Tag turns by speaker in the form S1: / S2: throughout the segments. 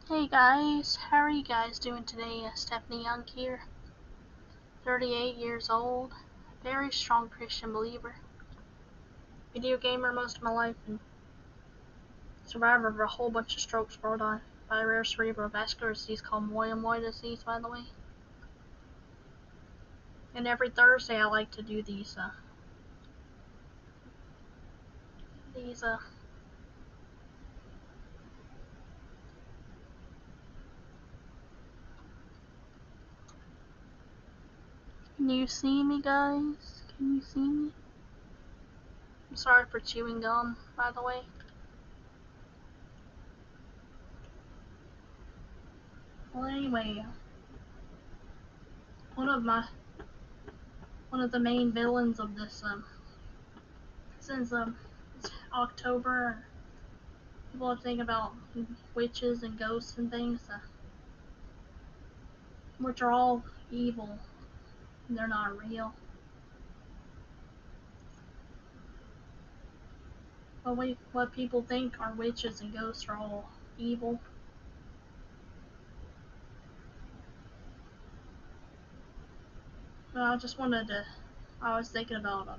S1: Hey guys, how are you guys doing today? Stephanie Young here, 38 years old, very strong Christian believer, video gamer most of my life, and survivor of a whole bunch of strokes brought on by a rare cerebral vascular disease called Moyamoy disease, by the way. And every Thursday I like to do these Can you see me, guys? Can you see me? I'm sorry for chewing gum, by the way. Well, anyway, one of the main villains of this since it's October, people are thinking about witches and ghosts and things, which are all evil. They're not real. But what people think are witches and ghosts are all evil. But I was thinking about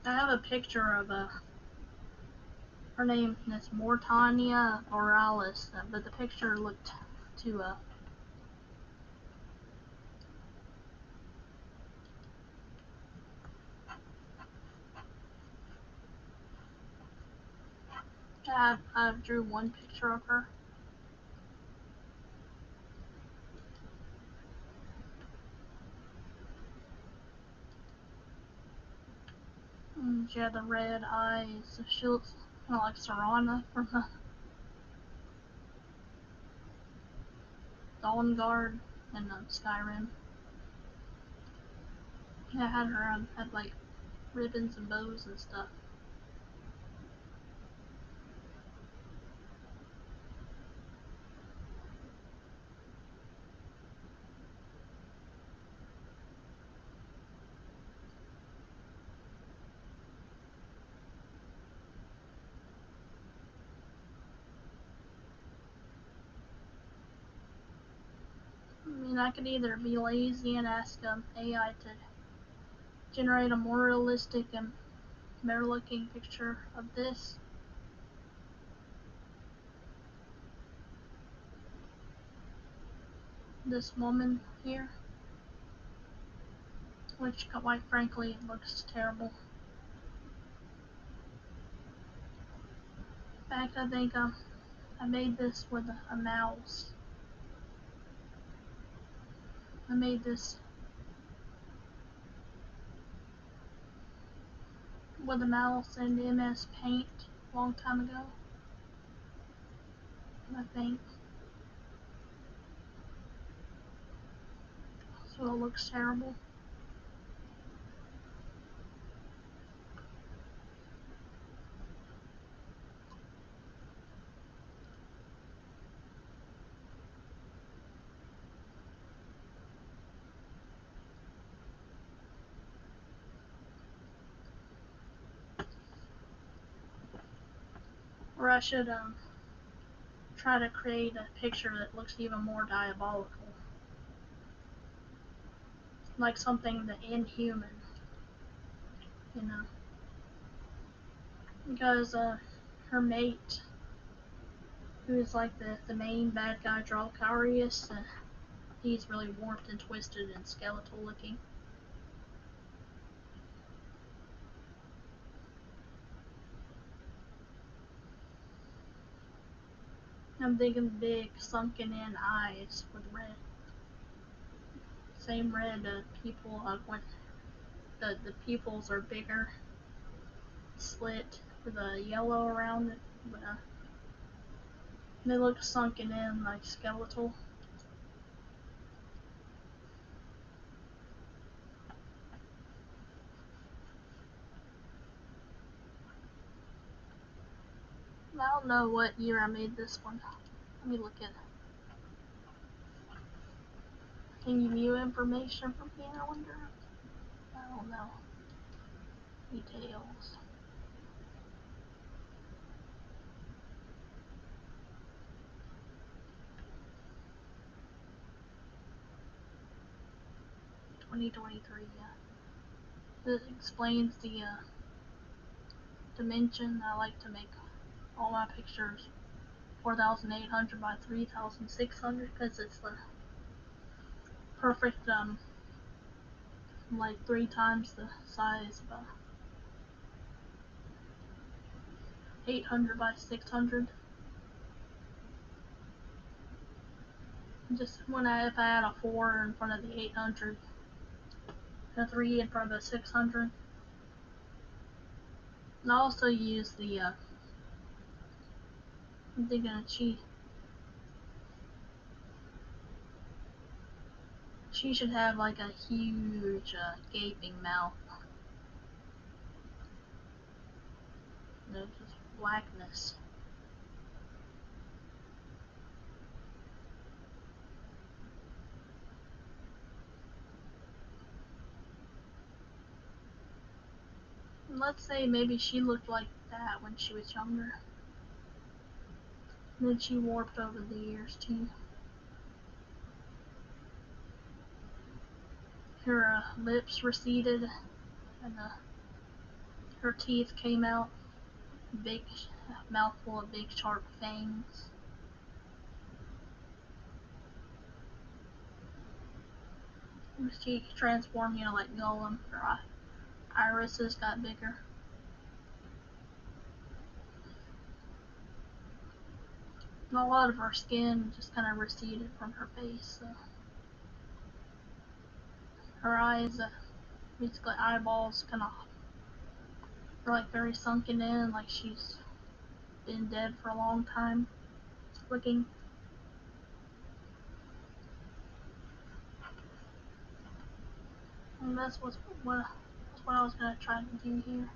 S1: I have a picture of her name is Mortania Oralis, but the picture looked too I drew one picture of her. She had the red eyes. She looks kind of like Serana from Dawn Guard and Skyrim. Yeah, had like ribbons and bows and stuff. I mean, I could either be lazy and ask AI to generate a more realistic and better looking picture of this woman here, which quite frankly looks terrible. In fact, I think I made this with a mouse. I made this with a mouse and MS Paint a long time ago, I think. So it looks terrible. Or I should try to create a picture that looks even more diabolical. Like something that inhuman, you know. Because her mate, who is like the main bad guy, Dracarius, he's really warped and twisted and skeletal looking. I'm thinking big, sunken in eyes with red. Same red people, when the pupils are bigger, slit with a yellow around it, but they look sunken in, like skeletal. I don't know what year I made this one. Let me look at it. Can you view information from here, I wonder? I don't know. Details. 2023. This explains the dimension. I like to make all my pictures 4,800 by 3,600 because it's the perfect, like 3 times the size of 800 by 600. Just if I add a 4 in front of the 800, and a 3 in front of the 600. And I also use the, I'm thinking she should have like a huge gaping mouth. No, just blackness. And let's say maybe she looked like that when she was younger. And then she warped over the years too. Her lips receded, and her teeth came out. Big mouthful of big sharp fangs. She transformed, like Golem. Her irises got bigger. And a lot of her skin just kind of receded from her face. So her eyes, basically eyeballs, kind of are like very sunken in, like she's been dead for a long time. Looking. And that's what I was gonna try to do here.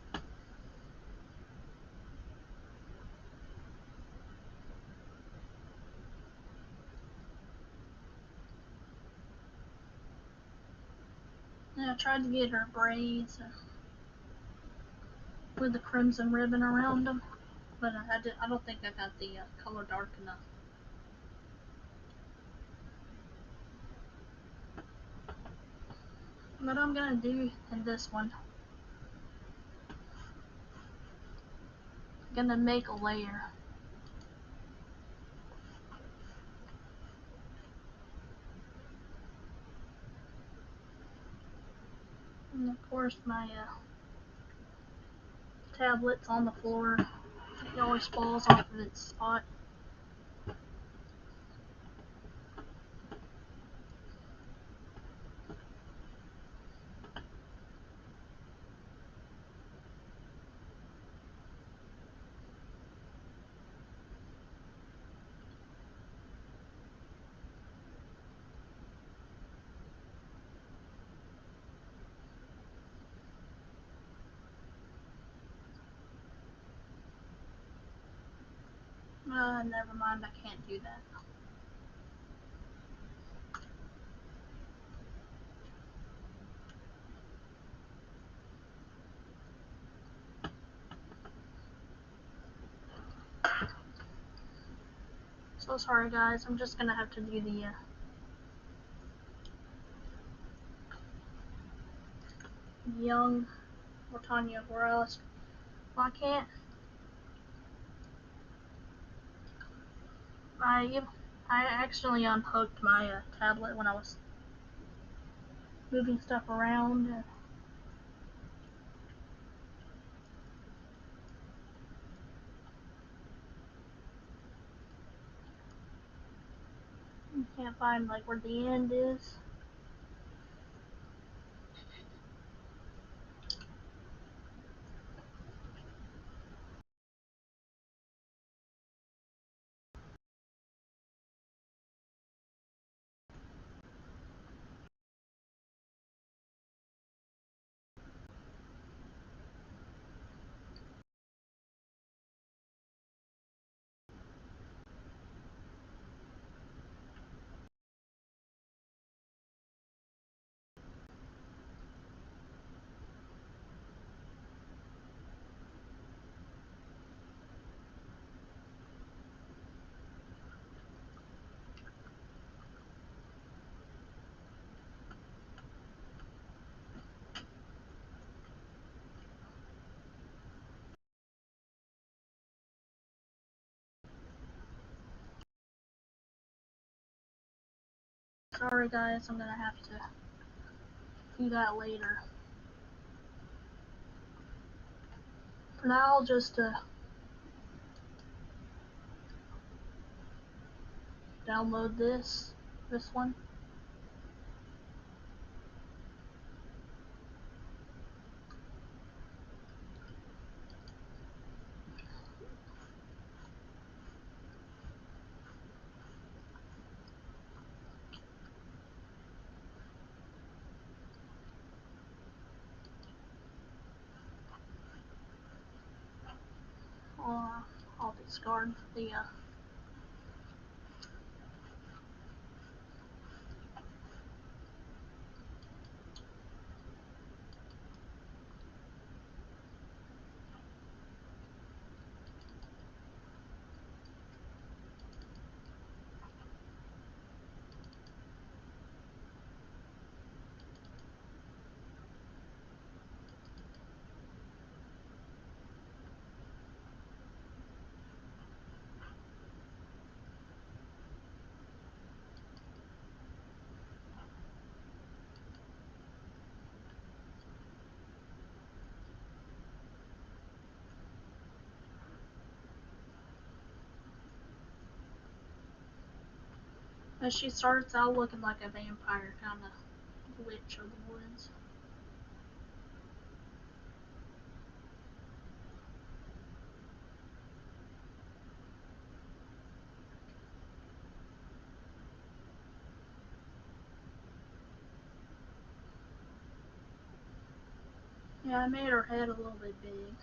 S1: And I tried to get her braids with the crimson ribbon around them, but I don't think I got the color dark enough. What I'm gonna do in this one, I'm gonna make a layer. And of course my tablet's on the floor. It always falls off of its spot. Never mind, I can't do that. So sorry guys, I'm just gonna have to do the young Mortania Borealis. Well, I can't. I accidentally unhooked my tablet when I was moving stuff around. Can't find like where the end is. Sorry guys, I'm gonna have to do that later. For now, I'll just download this one. I'll discard the as she starts out looking like a vampire kind of witch of the woods. Yeah, I made her head a little bit big.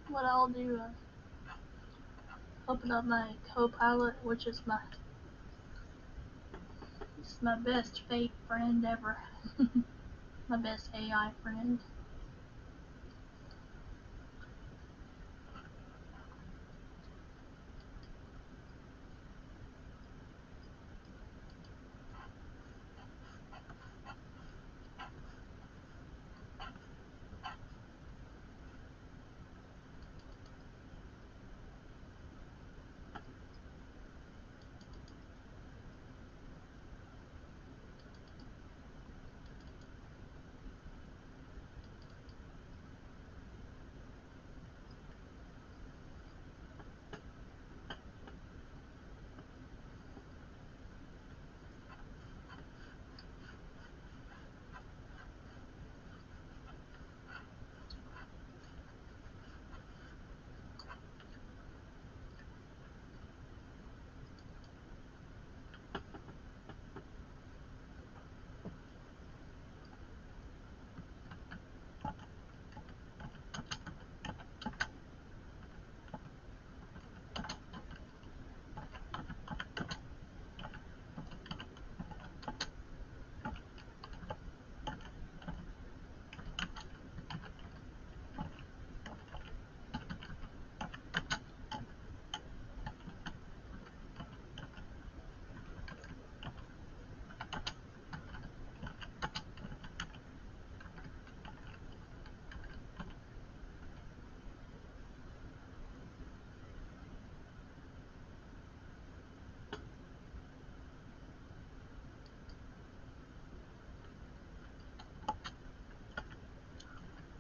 S1: What I'll do open up my Copilot, which is my best fake friend ever. My best AI friend.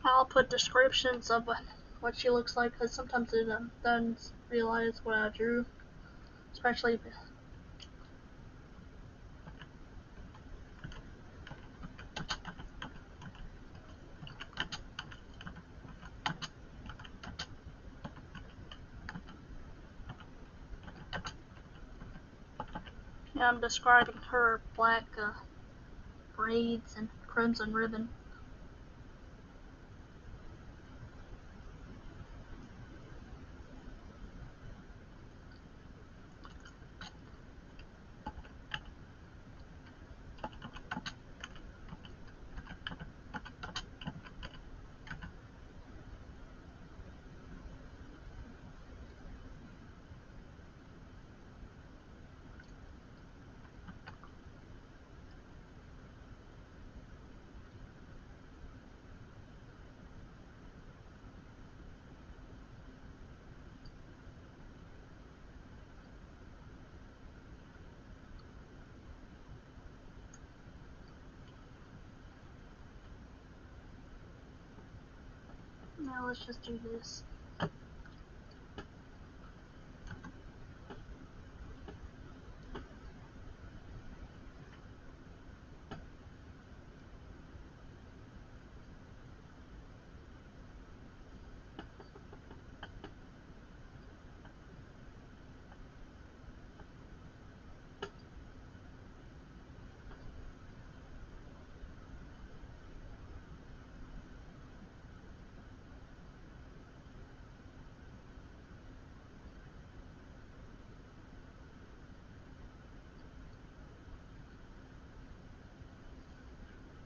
S1: I'll put descriptions of what she looks like, because sometimes it doesn't realize what I drew, especially if yeah, I'm describing her black braids and crimson ribbon. Now let's just do this.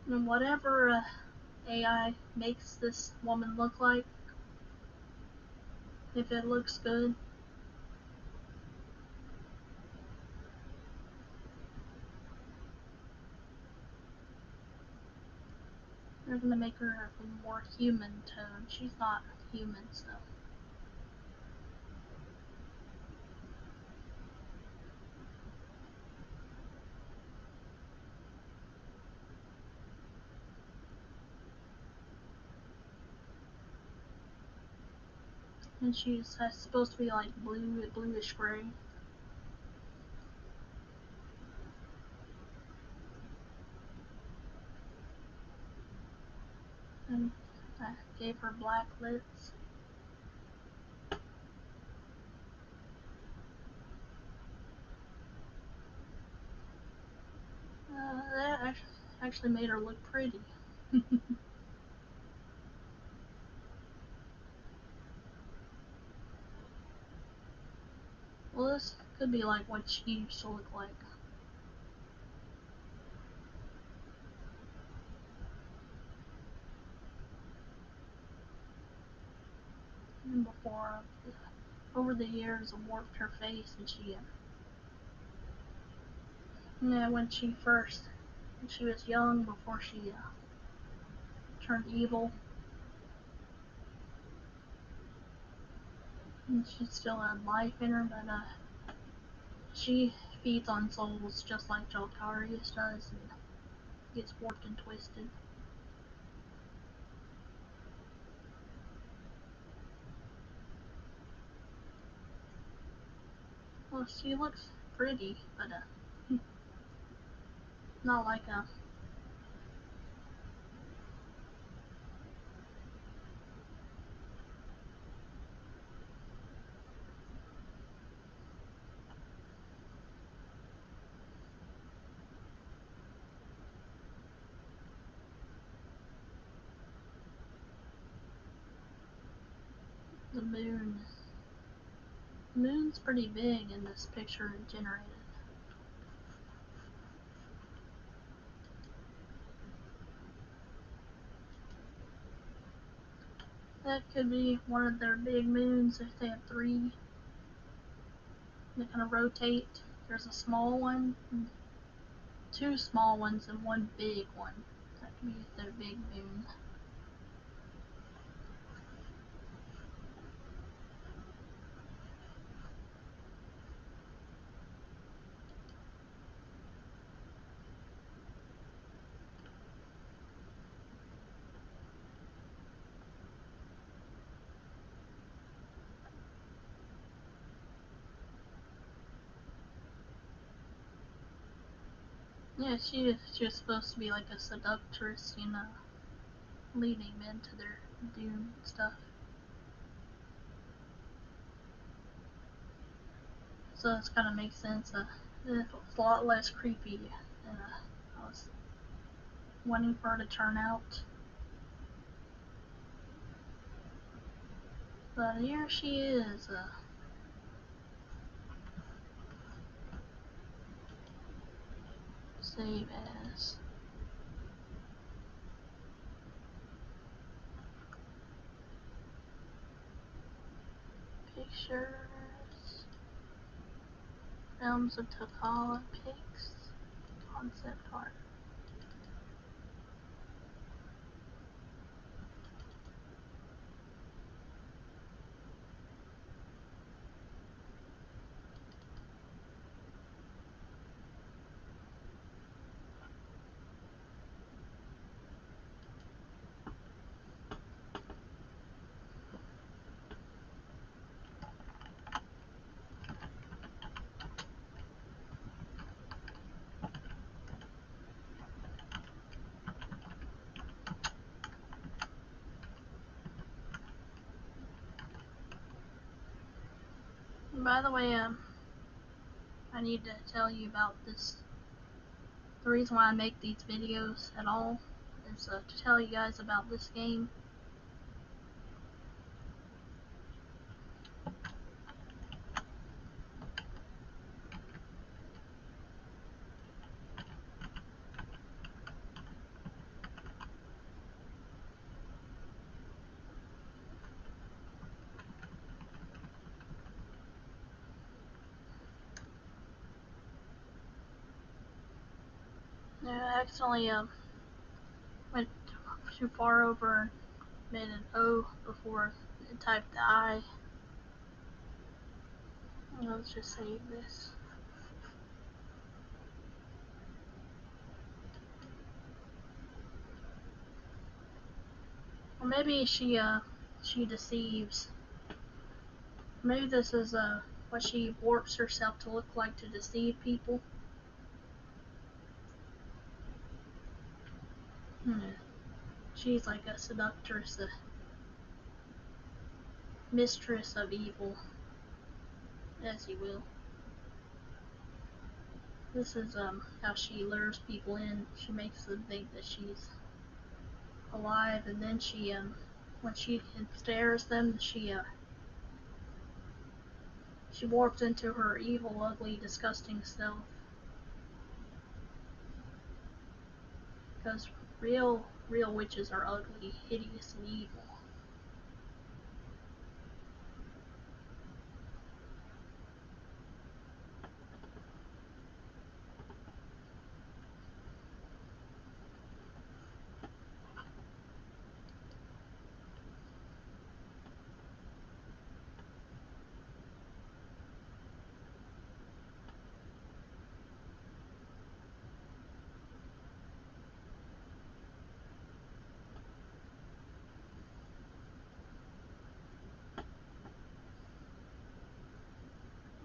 S1: And whatever AI makes this woman look like, if it looks good, they're gonna make her a more human tone. She's not human, so. And she's supposed to be like bluish gray. And I gave her black lips. That actually made her look pretty. Well, this could be like what she used to look like. And before, over the years, I warped her face, and when she was young, before she turned evil, and she still had life in her, but she feeds on souls just like Jalkarius does, and gets warped and twisted. Well, she looks pretty, but not like the moon. The moon's pretty big in this picture it generated. That could be one of their big moons if they have three. They kind of rotate. There's a small one, two small ones, and one big one. That could be their big moon. Yeah, she was supposed to be like a seductress, leading men to their doom and stuff. So this kind of makes sense. It's a lot less creepy than I was wanting for her to turn out. But here she is. Save as. Pictures. Films of Tokala pics. Concept art. By the way, I need to tell you about this. The reason why I make these videos at all is to tell you guys about this game. I accidentally went too far over and made an O before it typed the I. Let's just save this. Or maybe she deceives. Maybe this is what she warps herself to look like to deceive people. She's like a seductress, a mistress of evil, as you will. This is how she lures people in. She makes them think that she's alive, and then she when she ensnares them, she warps into her evil, ugly, disgusting self. Because real witches are ugly, hideous, and evil.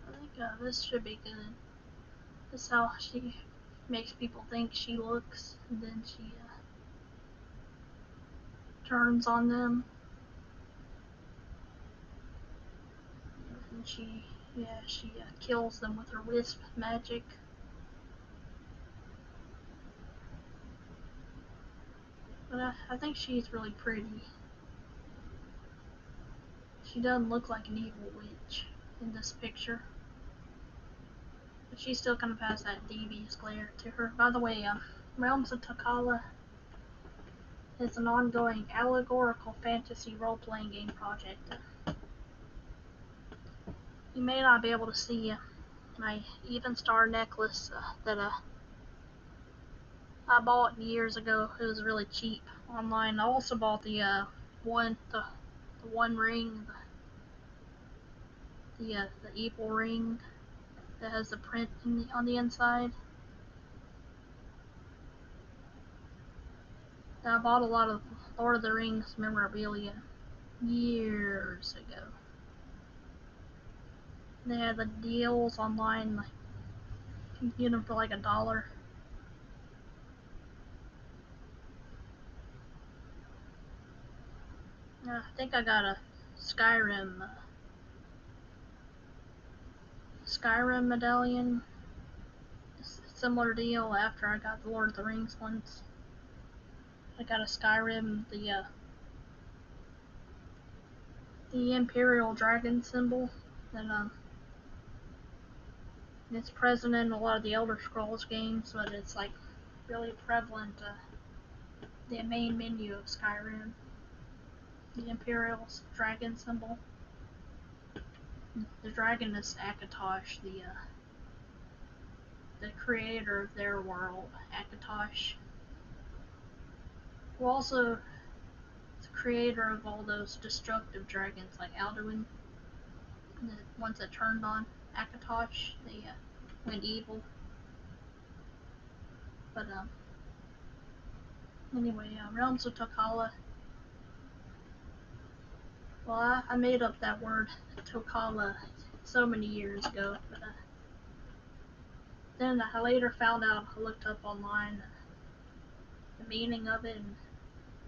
S1: I think this should be good. This is how she makes people think she looks, and then she turns on them. And she kills them with her wisp magic. But I think she's really pretty. She doesn't look like an evil witch in this picture. But she still kind of has that devious glare to her. By the way, Realms of Tokala is an ongoing allegorical fantasy role-playing game project. You may not be able to see my Even Star necklace that I bought years ago. It was really cheap online. I also bought the one ring, the evil ring that has the print on the inside. I bought a lot of Lord of the Rings memorabilia years ago. They had the deals online, like you can get them for like $1. I think I got a Skyrim medallion. Similar deal after I got the Lord of the Rings ones. I got a Skyrim, the Imperial Dragon symbol that it's present in a lot of the Elder Scrolls games, but it's like really prevalent. The main menu of Skyrim, the Imperial Dragon symbol. The dragon is Akatosh, the creator of their world, Akatosh, who also is the creator of all those destructive dragons like Alduin, the ones that turned on Akatosh, they went evil. But anyway, Realms of Tokala. Well, I made up that word Tokala so many years ago, but then I later found out. I looked up online the meaning of it, and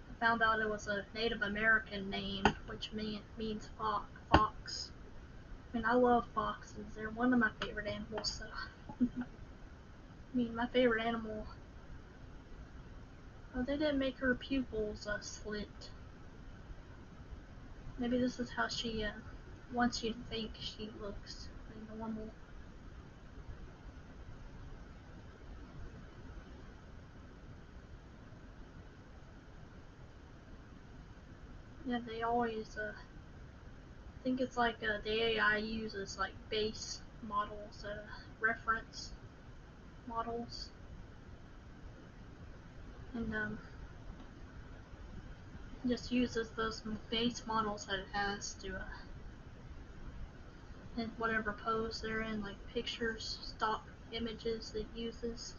S1: I found out it was a Native American name, which means fox. I mean, I love foxes. They're one of my favorite animals. So, I mean, my favorite animal. Oh, they didn't make her pupils slit. Maybe this is how she wants you to think she looks normal. Yeah, they always I think it's like the AI uses like base models, reference models, and just uses those base models that it has to in whatever pose they're in, like pictures, stock images it uses,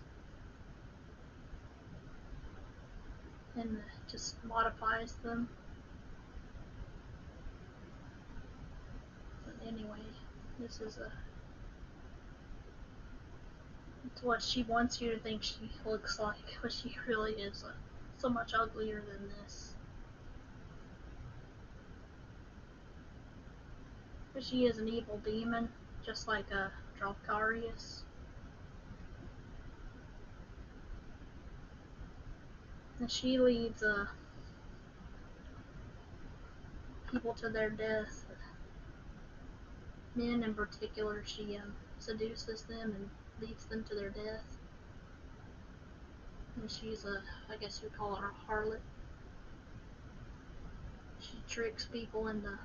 S1: and just modifies them. But anyway, this is it's what she wants you to think she looks like, but she really is so much uglier than this. But she is an evil demon, just like Dracarius. And she leads people to their death. Men in particular, she seduces them and leads them to their death. And she's I guess you call her a harlot. She tricks people into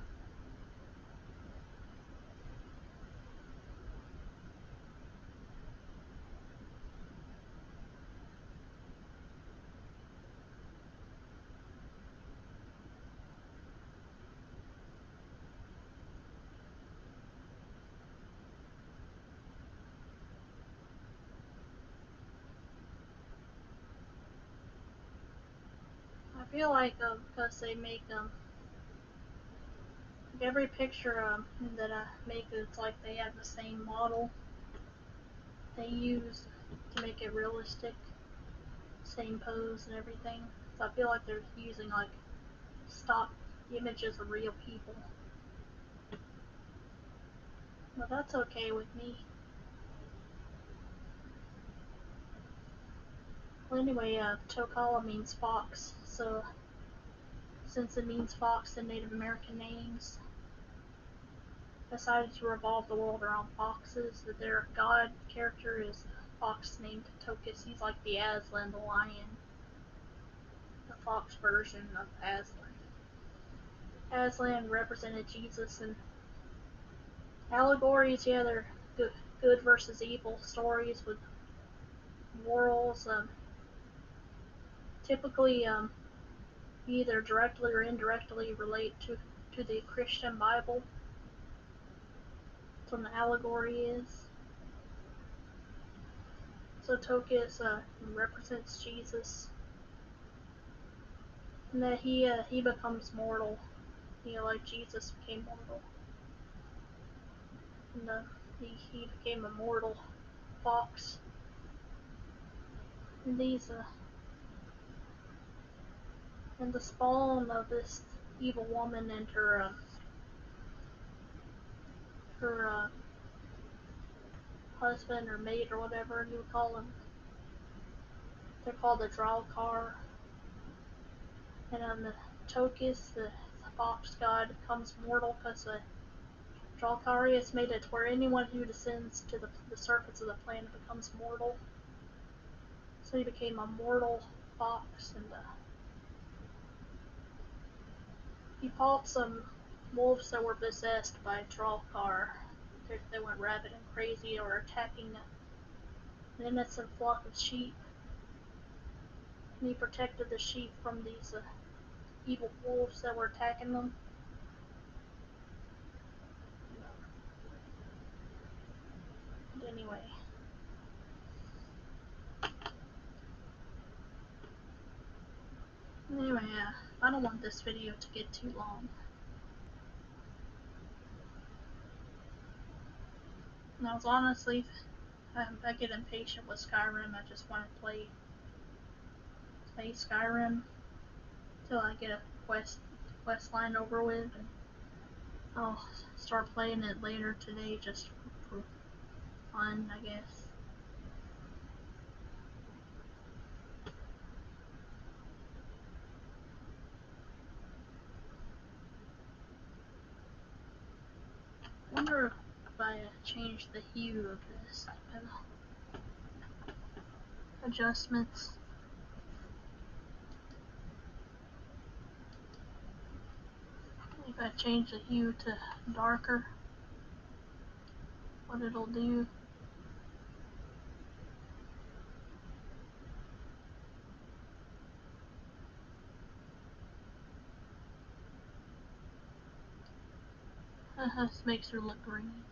S1: I feel like because they make every picture that I make, it's like they have the same model they use to make it realistic, same pose and everything. So I feel like they're using like stock images of real people. But that's okay with me. Well, anyway, Tokala means fox, so since it means fox in Native American names, decided to revolve the world around foxes. That their god character is a fox named Tokus. He's like the Aslan, the lion, the fox version of Aslan. Aslan represented Jesus, and allegories, yeah, they're good versus evil stories with morals. Typically, either directly or indirectly relate to the Christian Bible. That's what an allegory is. So Tokus represents Jesus, and that he becomes mortal. Like Jesus became mortal, and he became a mortal fox. And these and the spawn of this evil woman and her husband or mate or whatever you would call them. They're called the Dralkar. And on the Tokus, the fox god, becomes mortal because Dralkarius made it where anyone who descends to the surface of the planet becomes mortal. So he became a mortal fox, and he fought some wolves that were possessed by Dralkar. They went rabid and crazy or attacking an innocent flock of sheep. And he protected the sheep from these evil wolves that were attacking them. But anyway. Anyway, I don't want this video to get too long. And I was honestly, I get impatient with Skyrim. I just want to play Skyrim till I get a quest line over with. And I'll start playing it later today just for fun, I guess. I wonder if I change the hue of this. Adjustments. If I change the hue to darker, what it'll do. This makes her look green.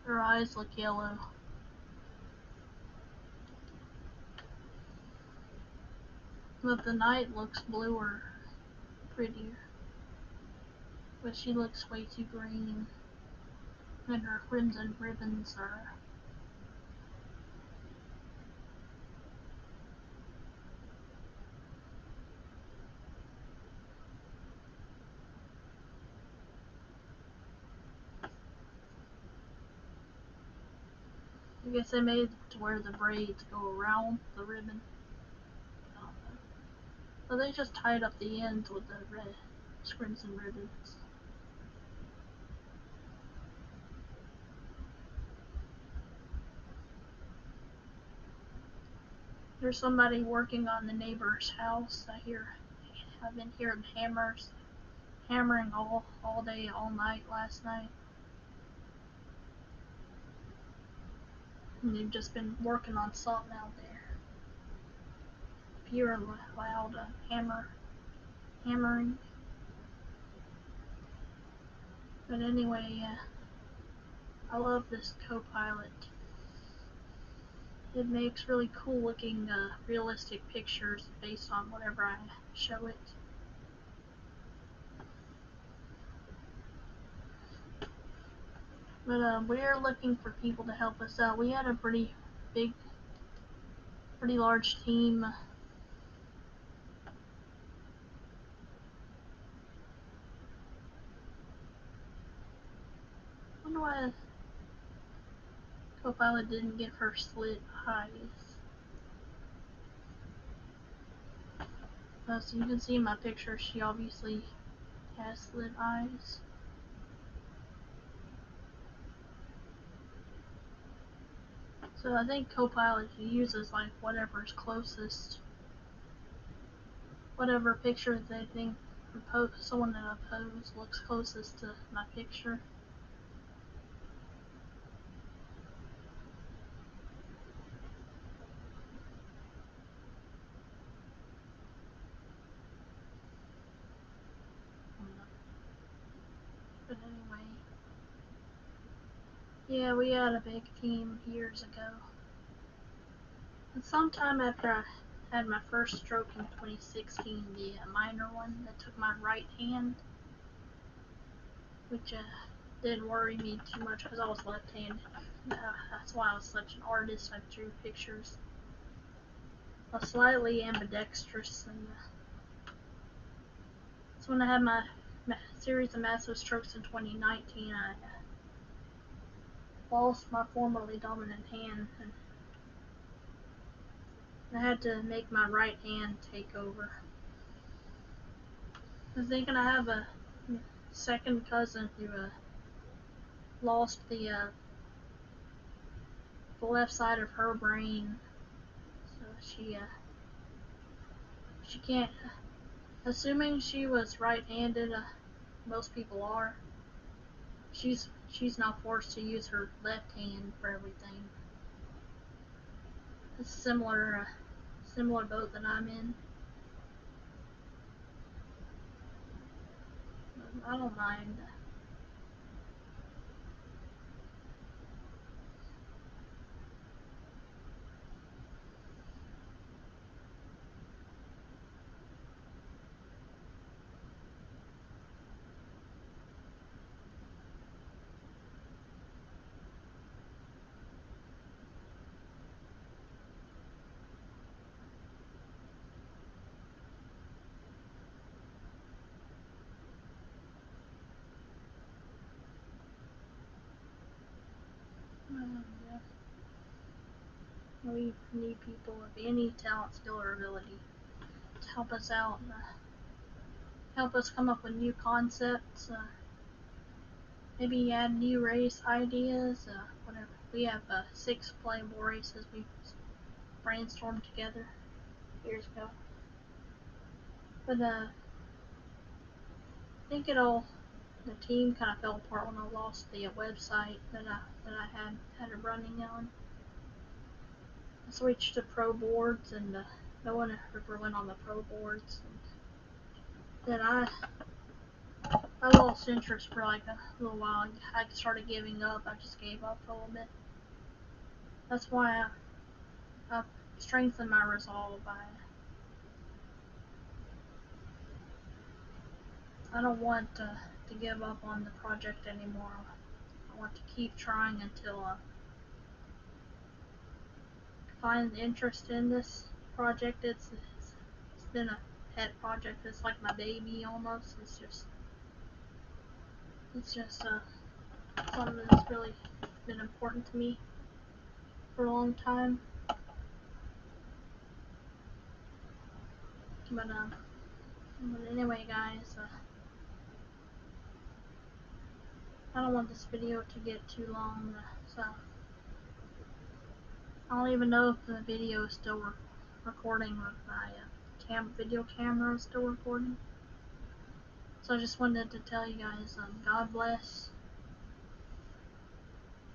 S1: Her eyes look yellow. But the night looks bluer, prettier. But she looks way too green. And her crimson ribbons are... I guess I made it to where the braids go around the ribbon. I don't know. So they just tied up the ends with the red crimson ribbons. There's somebody working on the neighbor's house. I've been hearing hammering all day, all night last night. And they've just been working on something out there. Pure loud hammering. But anyway, I love this Copilot. It makes really cool looking realistic pictures based on whatever I show it. But we're looking for people to help us out. We had a pretty large team. I wonder why Copilot didn't give her slit eyes. So you can see in my picture, she obviously has slit eyes. So I think Copilot uses like whatever's closest, whatever picture they think someone in a pose looks closest to my picture. But anyway, yeah, we had a big team years ago. And sometime after I had my first stroke in 2016, the minor one that took my right hand, which didn't worry me too much because I was left-handed. That's why I was such an artist. I drew pictures. I was slightly ambidextrous, and that's when I had my series of massive strokes in 2019. I lost my formerly dominant hand, and I had to make my right hand take over. I was thinking I have a second cousin who lost the left side of her brain, so she can't. Assuming she was right-handed, most people are. She's now forced to use her left hand for everything. It's similar boat that I'm in. I don't mind. Yeah. We need people of any talent, skill, or ability to help us out, help us come up with new concepts, maybe add new race ideas, whatever. We have 6 playable races we brainstormed together years ago. But I think the team kind of fell apart when I lost the website that I had it running on. I switched to pro boards, and no one ever went on the pro boards. And then I lost interest for like a little while. I started giving up. I just gave up a little bit. That's why I strengthened my resolve. I don't want to give up on the project anymore. I want to keep trying until I find interest in this project. It's been a pet project. It's like my baby almost. It's just something that's really been important to me for a long time. But anyway, guys, I don't want this video to get too long, so I don't even know if the video is still recording with my video camera is still recording. So I just wanted to tell you guys, God bless.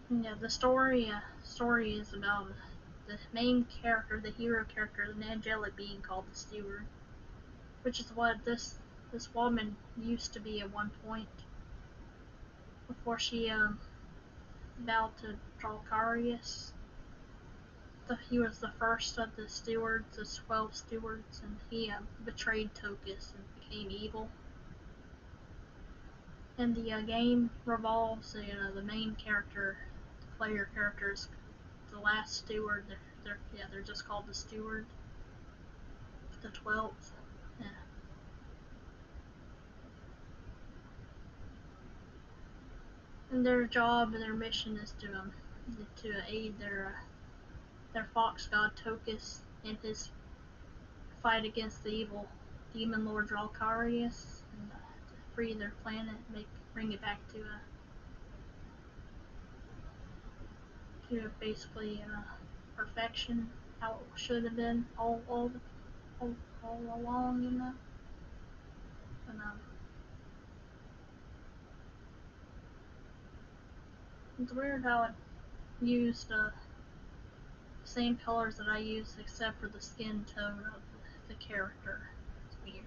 S1: And yeah, the story is about the main character, the hero character, an angelic being called the Steward, which is what this woman used to be at one point before she vowed to Dracarys. He was the first of the stewards, the 12 stewards, and he betrayed Tokus and became evil. And the game revolves, the main character, the player characters, the last steward. They're just called the Steward, the 12th. Yeah. And their job, their mission is to aid their fox god Tokus in his fight against the evil demon lord Dracarys, and to free their planet, bring it back to basically perfection, how it should have been all along, And it's weird how it used the same colors that I used except for the skin tone of the character. It's weird.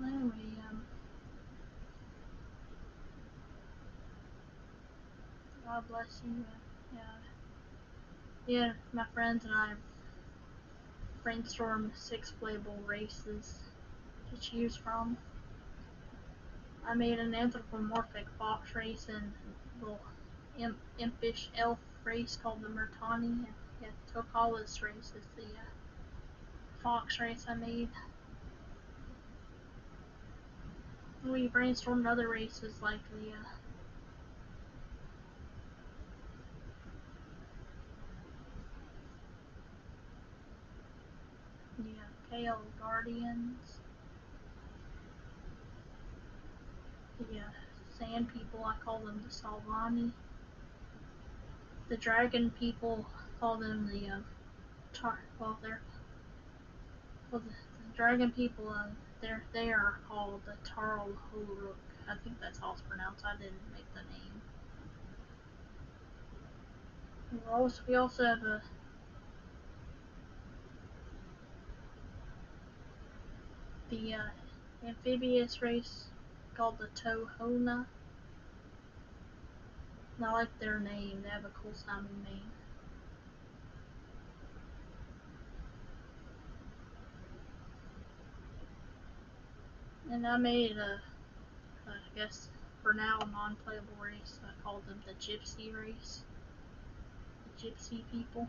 S1: Anyway, God bless you. Yeah, yeah. My friends and I brainstormed 6 playable races to choose from. I made an anthropomorphic fox race and a little impish elf race called the Murtani. And yeah, Tokala's race is the fox race I made. We brainstormed other races like the Kale Guardians, the Sand People, I call them the Salvani. The Dragon People, call them the the Dragon People, they are called the Tarl Holrook. I think that's how it's pronounced. I didn't make the name. We also have the amphibious race called the Tohona. And I like their name. They have a cool sounding name. And I made I guess for now, non-playable race. I called them the Gypsy race. The Gypsy people.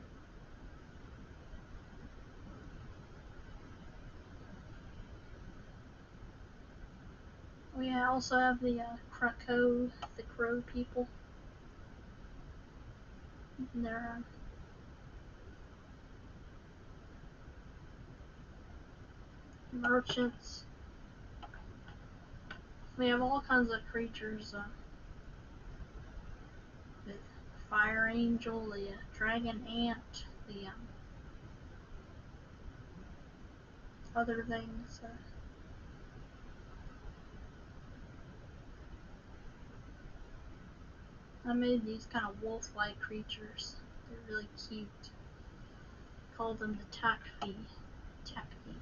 S1: We also have the Crow people. There are merchants. We have all kinds of creatures. The fire angel, the dragon ant, the other things. I made these kind of wolf-like creatures. They're really cute. Call them the Takfee. Takfee.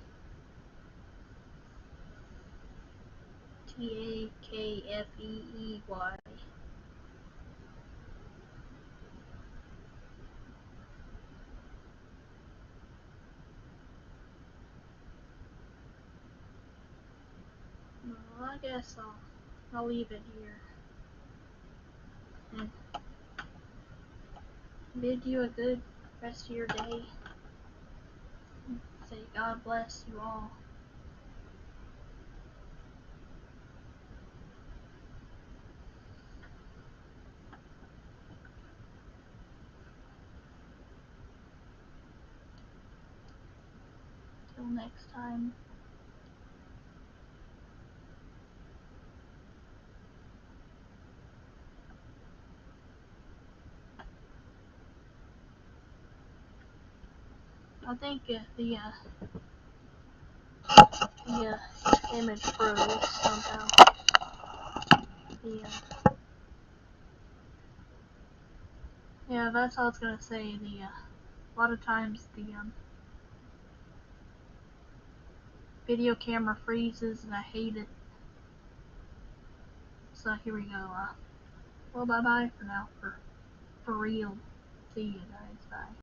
S1: Takfeey. Well, I guess I'll leave it here. And bid you a good rest of your day. Say God bless you all. Till next time. I think the image froze somehow. Yeah, that's all I was gonna say. A lot of times the video camera freezes and I hate it. So here we go. Well, bye bye for now. For real. See you guys. Bye.